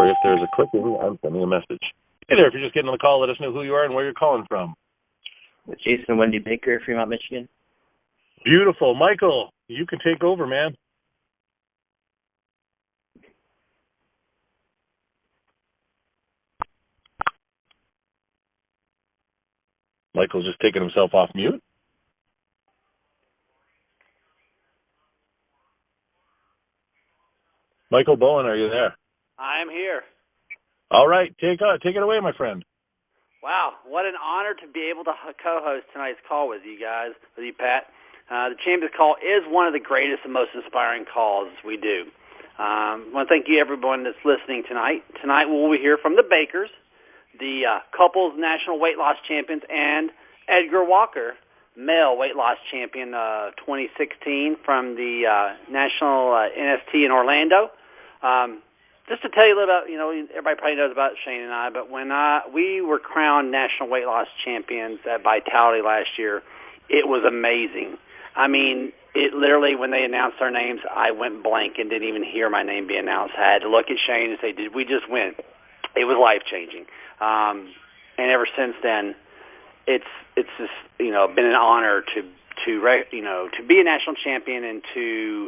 Sorry if there's a clicking. I'm sending a message. Hey there, if you're just getting on the call, let us know who you are and where you're calling from. With Jason and Wendy Baker, Fremont, Michigan. Beautiful. Michael, you can take over, man. Michael's just taking himself off mute. Michael Boen, are you there? I'm here. All right, take it away, my friend. Wow, what an honor to be able to co-host tonight's call with you guys, with you, Pat. The Champions Call is one of the greatest and most inspiring calls we do. I want to thank you, everyone that's listening tonight. Tonight we'll hear from the Bakers, the couples national weight loss champions, and Edgar Walker, male weight loss champion 2016 from the National NST in Orlando. Just to tell you a little about, everybody probably knows about Shane and I, but when we were crowned national weight loss champions at Vitality last year, it was amazing. I mean, it literally, when they announced our names, I went blank and didn't even hear my name be announced. I had to look at Shane and say, did we just win? It was life-changing. And ever since then, it's just, been an honor to be a national champion and to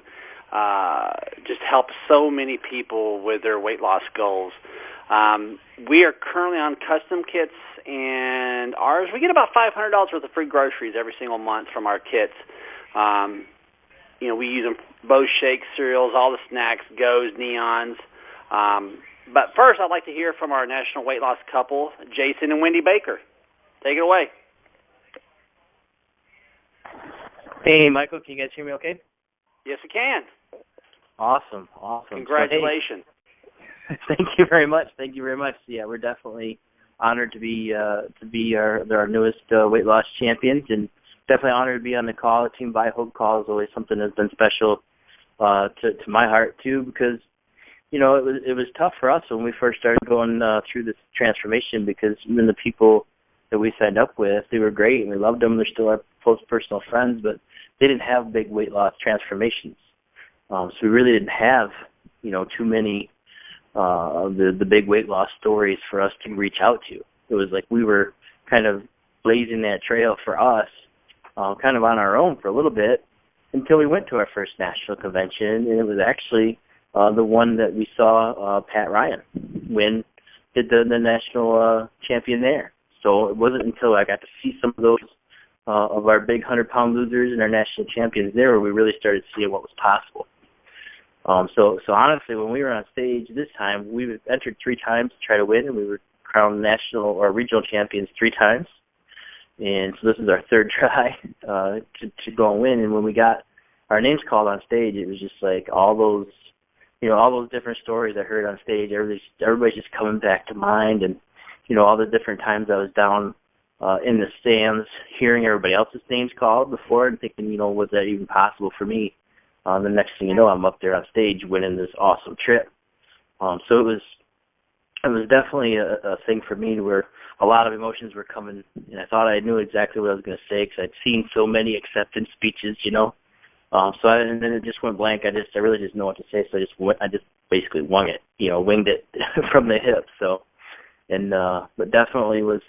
just help so many people with their weight loss goals. We are currently on custom kits, and ours, we get about $500 worth of free groceries every single month from our kits. We use them, both shakes, cereals, all the snacks, Goes, Neons. But first, I'd like to hear from our national weight loss couple, Jason and Wendy Baker. Take it away. Hey, Michael, can you guys hear me okay? Yes, we can. Awesome. Congratulations. So, hey, thank you very much. Yeah, we're definitely honored to be our newest weight loss champions, and definitely honored to be on the call. The TeamViHOPE call is always something that's been special to my heart too, because it was tough for us when we first started going through this transformation, because even the people that we signed up with, they were great and we loved them. They're still our close personal friends, but they didn't have big weight loss transformations. So we really didn't have, too many of the big weight loss stories for us to reach out to. It was like we were kind of blazing that trail for us, kind of on our own for a little bit, until we went to our first national convention, and it was actually the one that we saw Pat Ryan win, did the national champion there. So it wasn't until I got to see some of those of our big 100-pound losers and our national champions there where we really started seeing what was possible. So honestly, when we were on stage this time, we entered 3 times to try to win, and we were crowned national or regional champions 3 times. And so this is our 3rd try to go and win. And when we got our names called on stage, it was just like all those different stories I heard on stage. Everybody's just coming back to mind, and all the different times I was down in the stands, hearing everybody else's names called before, and thinking, was that even possible for me? The next thing you know, I'm up there on stage winning this awesome trip. So it was definitely a thing for me where a lot of emotions were coming, and I thought I knew exactly what I was going to say because I'd seen so many acceptance speeches, and then it just went blank. I really didn't know what to say, so I just basically winged it from the hip. So, but definitely was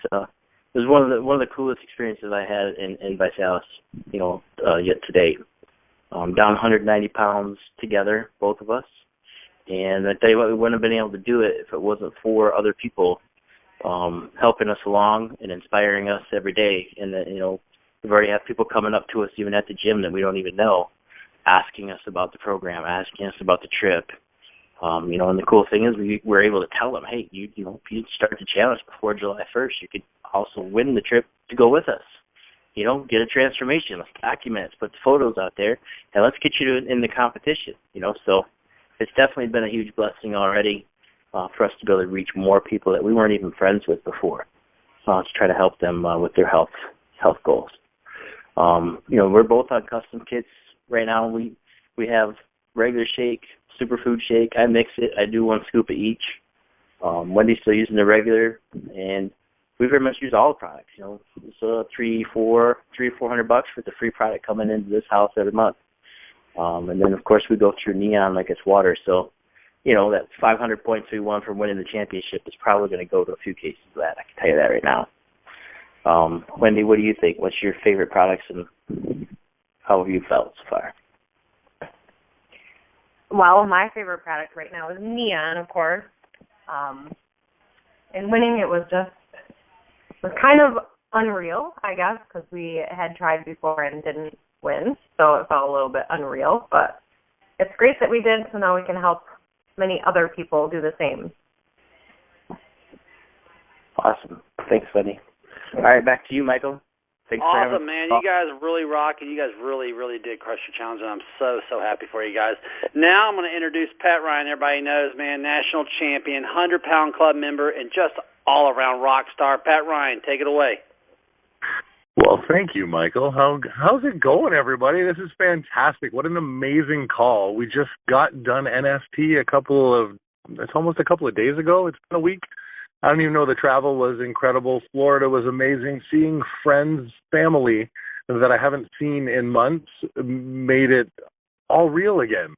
one of the coolest experiences I had in Vitalis, yet to date. Down 190 pounds together, both of us. And I tell you what, we wouldn't have been able to do it if it wasn't for other people helping us along and inspiring us every day. And that, we've already had people coming up to us even at the gym that we don't even know, asking us about the program, asking us about the trip. And the cool thing is we were able to tell them, hey, if you start the challenge before July 1st, you could also win the trip to go with us. Get a transformation. Let's document it. Let's put the photos out there, and let's get you in the competition. So it's definitely been a huge blessing already for us to be able to reach more people that we weren't even friends with before, to try to help them with their health goals. We're both on custom kits right now. We have regular shake, superfood shake. I mix it. I do 1 scoop of each. Wendy's still using the regular, and we very much use all the products. It's $300-400 for the free product coming into this house every month. And then, of course, we go through Neon like it's water. So that 500 points we won from winning the championship is probably going to go to a few cases of that. I can tell you that right now. Wendy, what do you think? What's your favorite products and how have you felt so far? Well, my favorite product right now is Neon, of course. And winning it was kind of unreal, I guess, because we had tried before and didn't win, so it felt a little bit unreal. But it's great that we did, so now we can help many other people do the same. Awesome. Thanks, Wendy. All right, back to you, Michael. Thanks awesome, man. You guys really rock, and you guys really, really did crush your challenge, and I'm so, so happy for you guys. Now I'm going to introduce Pat Ryan. Everybody knows, man, national champion, 100-pound club member, and just all-around rock star. Pat Ryan, take it away. Well, thank you, Michael. How's it going, everybody? This is fantastic. What an amazing call. We just got done NST it's almost a couple of days ago. It's been a week. I don't even know. The travel was incredible. Florida was amazing. Seeing friends, family that I haven't seen in months made it all real again.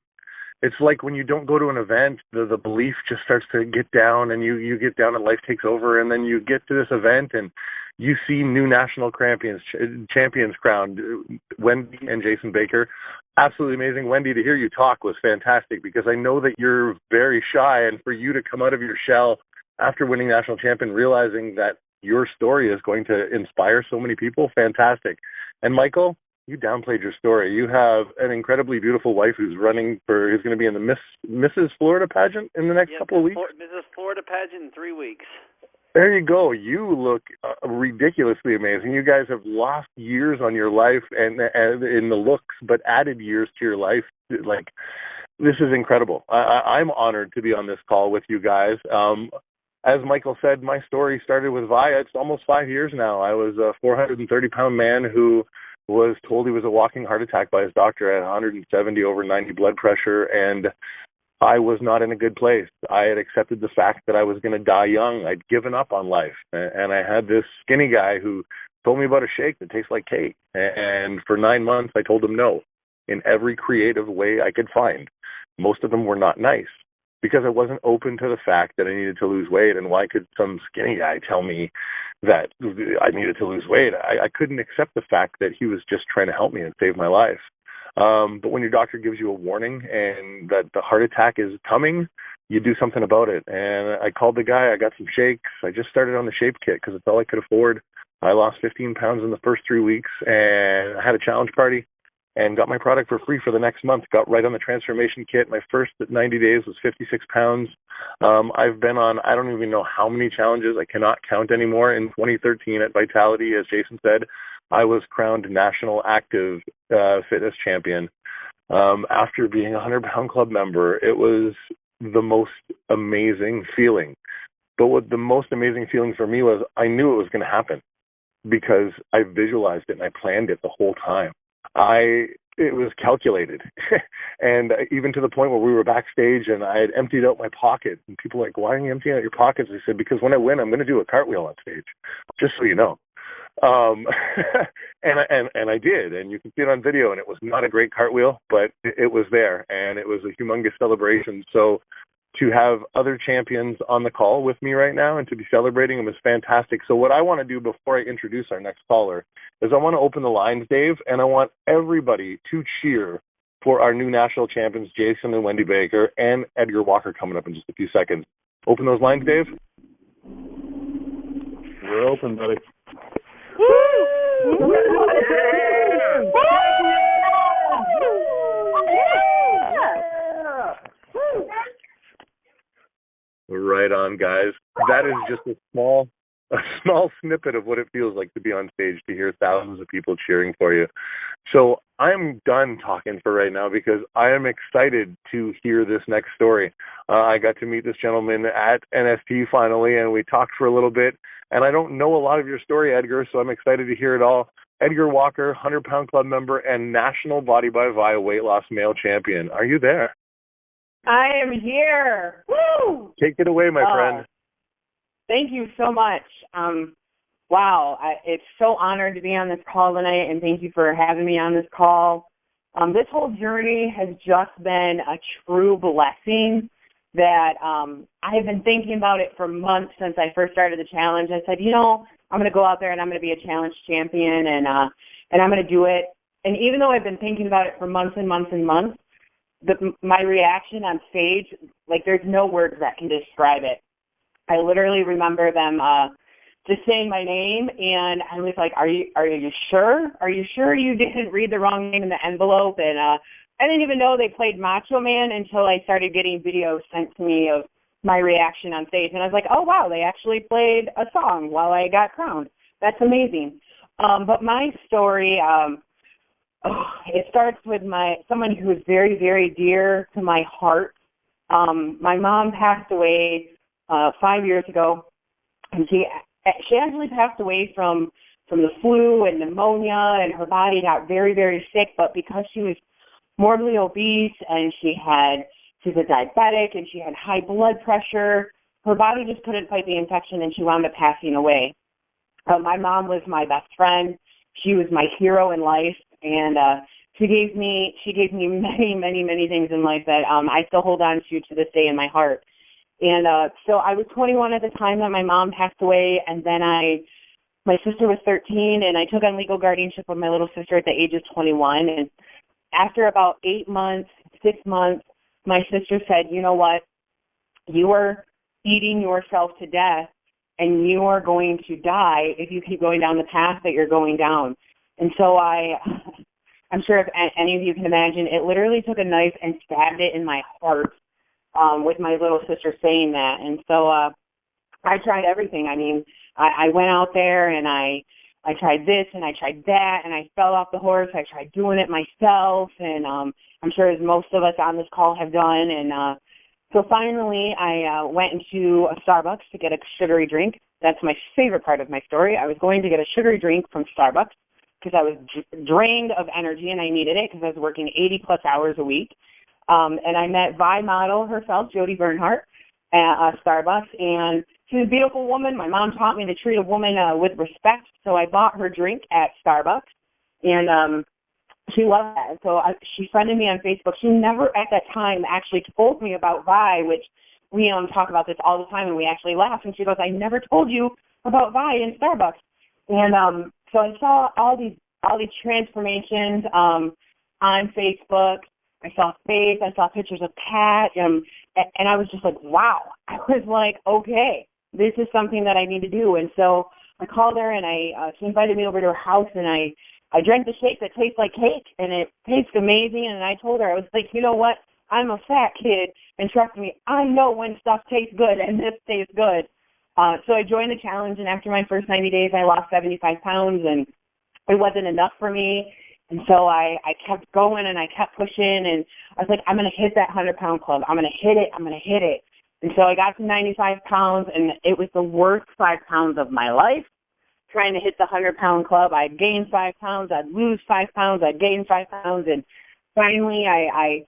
It's like when you don't go to an event, the belief just starts to get down, and you get down and life takes over, and then you get to this event and you see new national champions crowned, Wendy and Jason Baker. Absolutely amazing. Wendy, to hear you talk was fantastic because I know that you're very shy, and for you to come out of your shell after winning national champion, realizing that your story is going to inspire so many people, fantastic. And Michael, you downplayed your story. You have an incredibly beautiful wife who's going to be in the Mrs. Florida pageant in the next couple of weeks. Mrs. Florida pageant in 3 weeks. There you go. You look ridiculously amazing. You guys have lost years on your life and in the looks, but added years to your life. Like, this is incredible. I'm honored to be on this call with you guys. As Michael said, my story started with VIA. It's almost 5 years now. I was a 430-pound man who was told he was a walking heart attack by his doctor at 170 over 90 blood pressure, and I was not in a good place. I had accepted the fact that I was going to die young. I'd given up on life, and I had this skinny guy who told me about a shake that tastes like cake, and for 9 months I told him no in every creative way I could find. Most of them were not nice, because I wasn't open to the fact that I needed to lose weight, and why could some skinny guy tell me that I needed to lose weight? I couldn't accept the fact that he was just trying to help me and save my life. But when your doctor gives you a warning and that the heart attack is coming, you do something about it. And I called the guy. I got some shakes. I just started on the shape kit because it's all I could afford. I lost 15 pounds in the first 3 weeks, and I had a challenge party and got my product for free for the next month. Got right on the transformation kit. My first 90 days was 56 pounds. I've been on, I don't even know how many challenges. I cannot count anymore. In 2013 at Vitality, as Jason said, I was crowned National Active Fitness Champion. After being a 100-pound club member, it was the most amazing feeling. But what the most amazing feeling for me was, I knew it was going to happen because I visualized it and I planned it the whole time. It was calculated. And even to the point where we were backstage and I had emptied out my pocket, and people were like, why are you emptying out your pockets? I said, because when I win, I'm going to do a cartwheel on stage, just so you know. And I did, and you can see it on video, and it was not a great cartwheel, but it was there, and it was a humongous celebration. So to have other champions on the call with me right now and to be celebrating them is fantastic. So what I want to do before I introduce our next caller is I want to open the lines, Dave, and I want everybody to cheer for our new national champions, Jason and Wendy Baker, and Edgar Walker coming up in just a few seconds. Open those lines, Dave. We're open, buddy. Right on, guys. That is just a small snippet of what it feels like to be on stage, to hear thousands of people cheering for you. So I'm done talking for right now because I am excited to hear this next story. I got to meet this gentleman at NST finally, and we talked for a little bit. And I don't know a lot of your story, Edgar, so I'm excited to hear it all. Edgar Walker, 100-pound club member and National Body by VIA weight loss male champion. Are you there? I am here. Woo! Take it away, my friend. Thank you so much. Wow, it's so honored to be on this call tonight, and thank you for having me on this call. This whole journey has just been a true blessing. that I have been thinking about it for months since I first started the challenge. I said, I'm going to go out there and I'm going to be a challenge champion, and I'm going to do it. And even though I've been thinking about it for months and months and months, my reaction on stage, like, there's no words that can describe it. I literally remember them just saying my name, and I was like, are you sure? Are you sure you didn't read the wrong name in the envelope? And I didn't even know they played Macho Man until I started getting videos sent to me of my reaction on stage. And I was like, oh, wow, they actually played a song while I got crowned. That's amazing. But my story, it starts with someone who is very, very dear to my heart. My mom passed away 5 years ago, and she actually passed away from the flu and pneumonia, and her body got very, very sick. But because she was morbidly obese and she's a diabetic and she had high blood pressure, her body just couldn't fight the infection, and she wound up passing away. My mom was my best friend. She was my hero in life, and she gave me many, many, many things in life that I still hold on to this day in my heart. And so I was 21 at the time that my mom passed away, and then my sister was 13, and I took on legal guardianship of my little sister at the age of 21. And after about 6 months, my sister said, you know what, you are eating yourself to death, and you are going to die if you keep going down the path that you're going down. And so I'm sure if any of you can imagine, it literally took a knife and stabbed it in my heart with my little sister saying that. And so I tried everything. I mean, I went out there and I tried this and I tried that, and I fell off the horse. I tried doing it myself, and I'm sure as most of us on this call have done. And so finally I went into a Starbucks to get a sugary drink. That's my favorite part of my story. I was going to get a sugary drink from Starbucks because I was drained of energy and I needed it because I was working 80-plus hours a week. And I met Vi model herself, Jody Bernhardt, at Starbucks, and she's a beautiful woman. My mom taught me to treat a woman with respect, so I bought her drink at Starbucks, and she loved that. So she friended me on Facebook. She never at that time actually told me about Vi, which we talk about this all the time, and we actually laugh. And she goes, I never told you about Vi in Starbucks. And so I saw all these transformations on Facebook. I saw Faith. I saw pictures of Pat, and I was just like, wow. I was like, okay, this is something that I need to do. And so I called her, and she invited me over to her house, and I drank the shake that tastes like cake, and it tastes amazing. And I told her, I was like, you know what? I'm a fat kid, and trust me, I know when stuff tastes good, and this tastes good. So I joined the challenge, and after my first 90 days, I lost 75 pounds, and it wasn't enough for me. And so I kept going, and I kept pushing, and I was like, I'm going to hit that 100-pound club. I'm going to hit it. I'm going to hit it. And so I got to 95 pounds, and it was the worst 5 pounds of my life, trying to hit the 100-pound club. I'd gain 5 pounds. I'd lose 5 pounds. I'd gain 5 pounds. And finally, I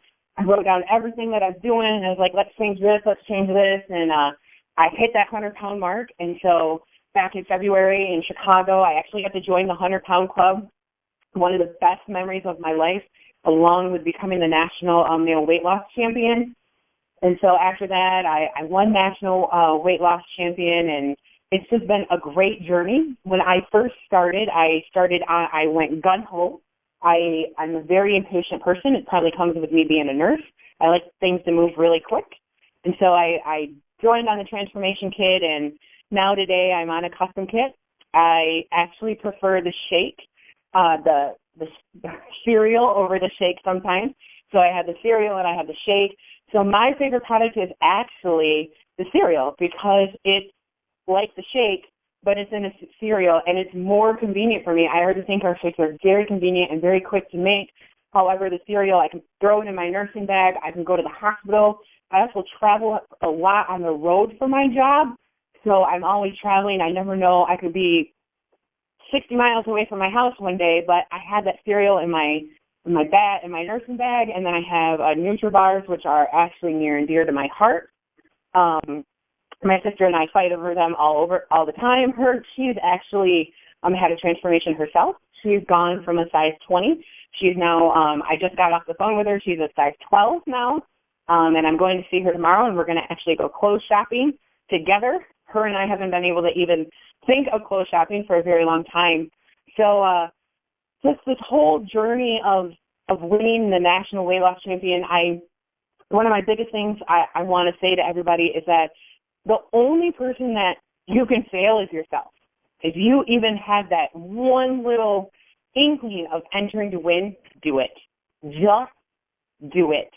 wrote down everything that I was doing, and I was like, let's change this, let's change this. And I hit that 100-pound mark. And so back in February in Chicago, I actually got to join the 100-pound club, one of the best memories of my life, along with becoming the national male weight loss champion. And so after that, I won national weight loss champion, and it's just been a great journey. When I first started, I went gun-ho. I'm a very impatient person. It probably comes with me being a nurse. I like things to move really quick. And so I joined on the transformation kit, and now today I'm on a custom kit. I actually prefer the shake, the cereal over the shake sometimes. So I have the cereal and I have the shake. So my favorite product is actually the cereal because it's like the shake, but it's in a cereal, and it's more convenient for me. I already think our shakes are very convenient and very quick to make. However, the cereal, I can throw it in my nursing bag. I can go to the hospital. I also travel a lot on the road for my job, so I'm always traveling. I never know. I could be 60 miles away from my house one day, but I had that cereal in my nursing bag, and then I have NutriBars, which are actually near and dear to my heart. My sister and I fight over them all the time. She's actually had a transformation herself. She's gone from a size 20. She's now, I just got off the phone with her. She's a size 12 now. and I'm going to see her tomorrow, and we're going to actually go clothes shopping together. Her and I haven't been able to even think of clothes shopping for a very long time. So just this whole journey of winning the national weight loss champion, one of my biggest things I want to say to everybody is that the only person that you can fail is yourself. If you even had that one little inkling of entering to win, do it. Just do it.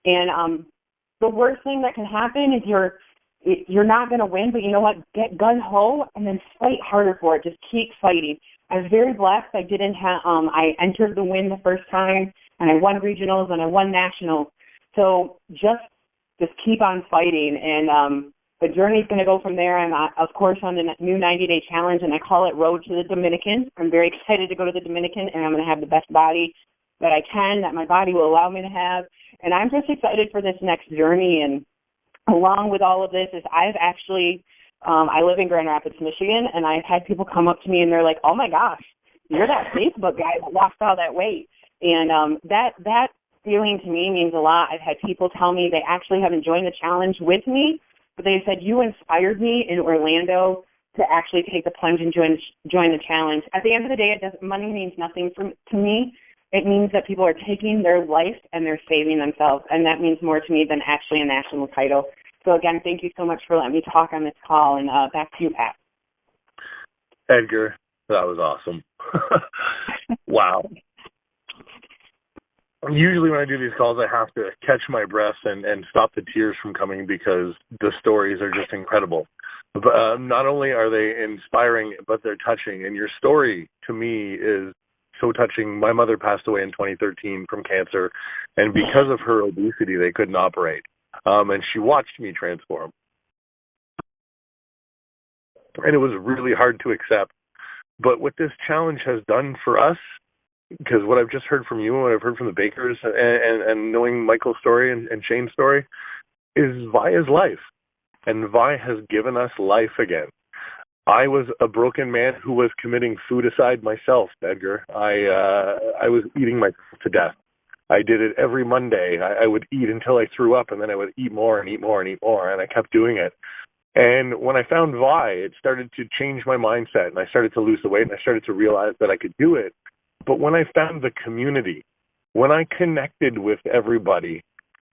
And the worst thing that can happen is you're not going to win, but you know what? Get gun-ho and then fight harder for it. Just keep fighting. I was very blessed. I entered the win the first time, and I won regionals, and I won nationals. So just keep on fighting, and the journey's going to go from there. I'm, of course, on the new 90-day challenge, and I call it Road to the Dominican. I'm very excited to go to the Dominican, and I'm going to have the best body that I can, that my body will allow me to have. And I'm just excited for this next journey. And along with all of this is I've actually, I live in Grand Rapids, Michigan, and I've had people come up to me, and they're like, oh, my gosh, you're that Facebook guy that lost all that weight. And that feeling to me means a lot. I've had people tell me they actually haven't joined the challenge with me, but they said, you inspired me in Orlando to actually take the plunge and join the challenge. At the end of the day, money means nothing to me. It means that people are taking their life and they're saving themselves, and that means more to me than actually a national title. So, again, thank you so much for letting me talk on this call, and back to you, Pat. Edgar, that was awesome. Wow. Usually when I do these calls, I have to catch my breath and stop the tears from coming because the stories are just incredible. But not only are they inspiring, but they're touching. And your story, to me, is so touching. My mother passed away in 2013 from cancer, and because of her obesity, they couldn't operate. And she watched me transform. And it was really hard to accept. But what this challenge has done for us, because what I've just heard from you and what I've heard from the Bakers and knowing Michael's story and Shane's story, is Vi is life. And Vi has given us life again. I was a broken man who was committing foodicide myself, Edgar. I was eating myself to death. I did it every Monday. I would eat until I threw up, and then I would eat more and eat more and eat more, and I kept doing it. And when I found Vi, it started to change my mindset, and I started to lose the weight, and I started to realize that I could do it. But when I found the community, when I connected with everybody,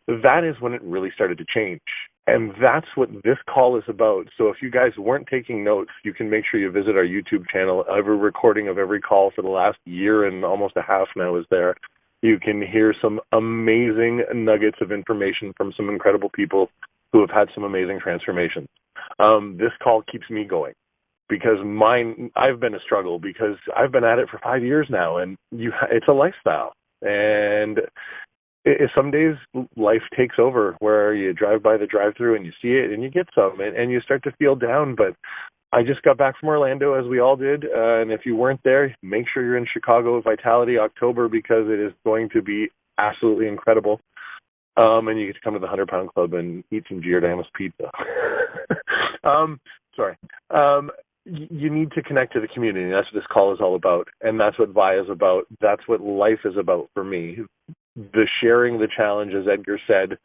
that is when it really started to change. And that's what this call is about. So if you guys weren't taking notes, you can make sure you visit our YouTube channel. Every recording of every call for the last year and almost a half now is there. You can hear some amazing nuggets of information from some incredible people who have had some amazing transformations. This call keeps me going. Because I've been a struggle because I've been at it for 5 years now, and it's a lifestyle. And some days life takes over where you drive by the drive-thru and you see it and you get some and you start to feel down. But I just got back from Orlando, as we all did. And if you weren't there, make sure you're in Chicago Vitality October because it is going to be absolutely incredible. And you get to come to the 100-Pound Club and eat some Giordano's pizza. You need to connect to the community. That's what this call is all about. And that's what Vi is about. That's what life is about for me. The sharing the challenge, as Edgar said,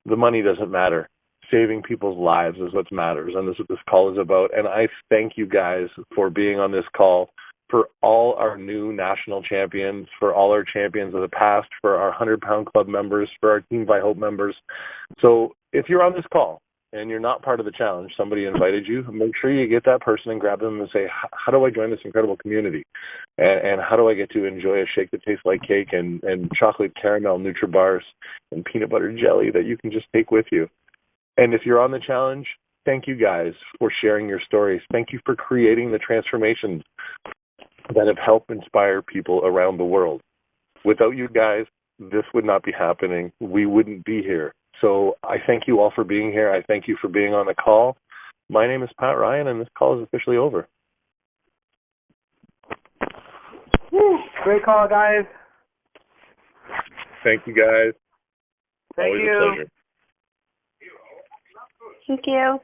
the money doesn't matter. Saving people's lives is what matters. And that's what this call is about. And I thank you guys for being on this call, for all our new national champions, for all our champions of the past, for our 100-Pound Club members, for our TeamViHOPE members. So if you're on this call, and you're not part of the challenge, somebody invited you, make sure you get that person and grab them and say, how do I join this incredible community? And how do I get to enjoy a shake that tastes like cake and chocolate caramel Nutribars and peanut butter jelly that you can just take with you? And if you're on the challenge, thank you guys for sharing your stories. Thank you for creating the transformations that have helped inspire people around the world. Without you guys, this would not be happening. We wouldn't be here. So I thank you all for being here. I thank you for being on the call. My name is Pat Ryan, and this call is officially over. Great call, guys. Thank you, guys. Thank Always you. a pleasure. Thank you.